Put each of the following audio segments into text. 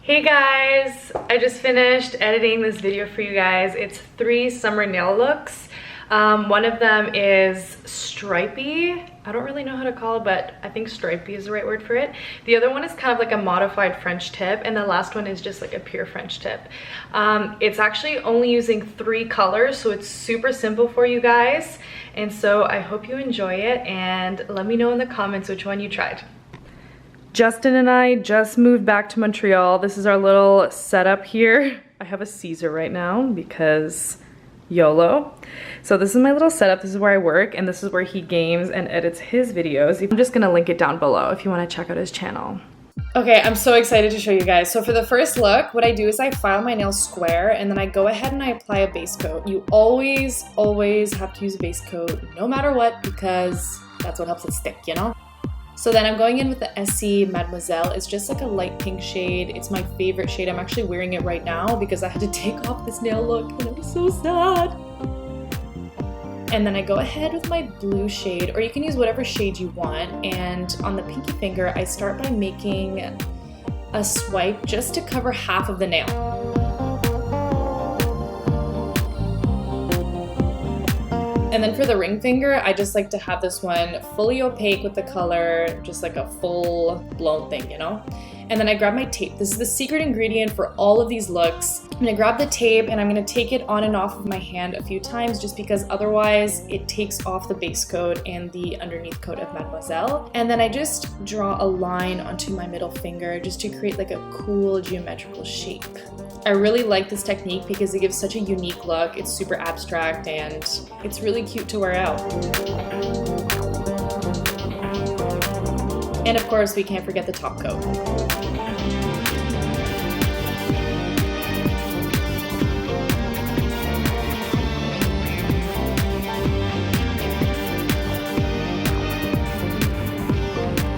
Hey guys, I just finished editing this video for you guys. It's 3 summer nail looks. One of them is stripy. I don't really know how to call it, but I think stripy is the right word for it. The other one is kind of like a modified French tip, and the last one is just like a pure French tip. It's actually only using 3 colors, so it's super simple for you guys. And so I hope you enjoy it, and let me know in the comments which one you tried. Justin and I just moved back to Montreal. This is our little setup here. I have a Caesar right now because YOLO. So this is my little setup. This is where I work, and this is where he games and edits his videos. I'm just gonna link it down below if you wanna check out his channel. Okay, I'm so excited to show you guys. So for the first look, what I do is I file my nails square, and then I go ahead and I apply a base coat. You always have to use a base coat no matter what, because that's what helps it stick, you know? So then I'm going in with the Essie Mademoiselle. It's just like a light pink shade. It's my favorite shade. I'm actually wearing it right now because I had to take off this nail look and I'm so sad. And then I go ahead with my blue shade, or you can use whatever shade you want. And on the pinky finger, I start by making a swipe just to cover half of the nail. And then for the ring finger, I just like to have this one fully opaque with the color, just like a full blown thing, you know? And then I grab my tape. This is the secret ingredient for all of these looks. I'm gonna grab the tape and I'm gonna take it on and off of my hand a few times, just because otherwise it takes off the base coat and the underneath coat of Mademoiselle. And then I just draw a line onto my middle finger just to create like a cool geometrical shape. I really like this technique because it gives such a unique look. It's super abstract and it's really cute to wear out. And of course, we can't forget the top coat.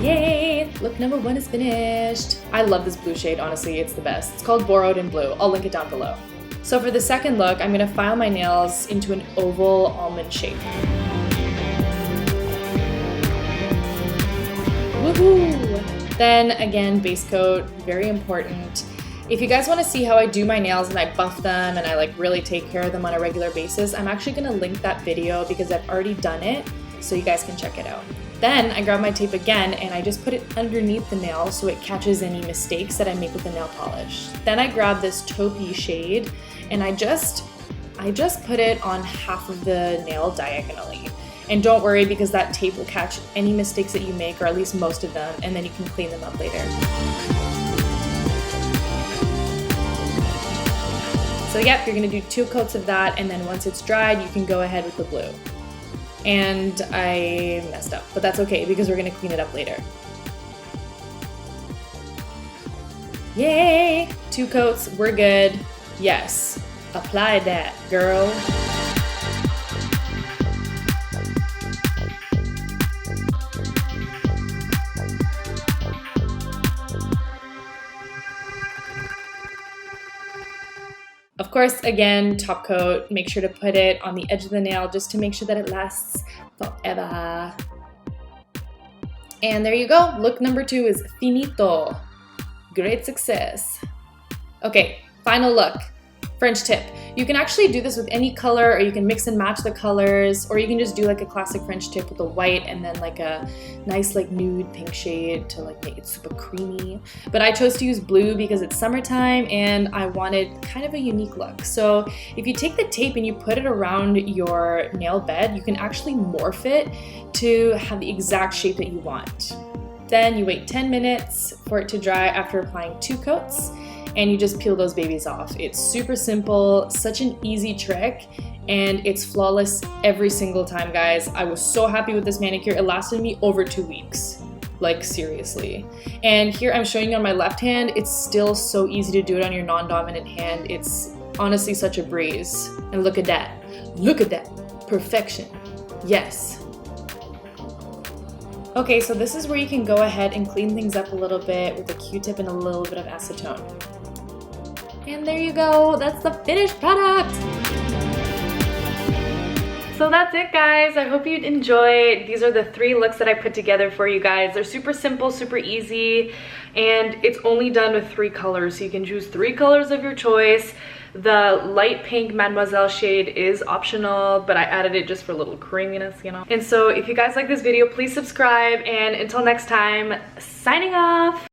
Yay! Look number 1 is finished. I love this blue shade, honestly, it's the best. It's called Borrowed in Blue. I'll link it down below. So for the second look, I'm gonna file my nails into an oval almond shape. Woohoo! Then again, base coat, very important. If you guys want to see how I do my nails and I buff them and I like really take care of them on a regular basis, I'm actually gonna link that video because I've already done it, so you guys can check it out. Then I grab my tape again and I just put it underneath the nail so it catches any mistakes that I make with the nail polish. Then I grab this taupey shade and I just put it on half of the nail diagonally. And don't worry, because that tape will catch any mistakes that you make, or at least most of them, and then you can clean them up later. So yep, you're gonna do 2 coats of that, and then once it's dried, you can go ahead with the blue. And I messed up, but that's okay because we're gonna clean it up later. Yay! 2 coats, we're good. Yes, apply that, girl. Of course, again, top coat, make sure to put it on the edge of the nail just to make sure that it lasts forever. And there you go. Look number 2 is finito. Great success. Okay, final look. French tip. You can actually do this with any color, or you can mix and match the colors, or you can just do like a classic French tip with a white and then like a nice like nude pink shade to like make it super creamy. But I chose to use blue because it's summertime and I wanted kind of a unique look. So if you take the tape and you put it around your nail bed, you can actually morph it to have the exact shape that you want. Then you wait 10 minutes for it to dry after applying 2 coats. And you just peel those babies off. It's super simple, such an easy trick, and it's flawless every single time, guys. I was so happy with this manicure. It lasted me over 2 weeks, like seriously. And here I'm showing you on my left hand. It's still so easy to do it on your non-dominant hand. It's honestly such a breeze. And look at that. Look at that. Perfection. Yes. Okay, so this is where you can go ahead and clean things up a little bit with a Q-tip and a little bit of acetone. And there you go, that's the finished product! So that's it, guys. I hope you enjoyed. These are the 3 looks that I put together for you guys. They're super simple, super easy, and it's only done with 3 colors. So you can choose 3 colors of your choice. The light pink Mademoiselle shade is optional, but I added it just for a little creaminess, you know. And so if you guys like this video, please subscribe, and until next time, signing off.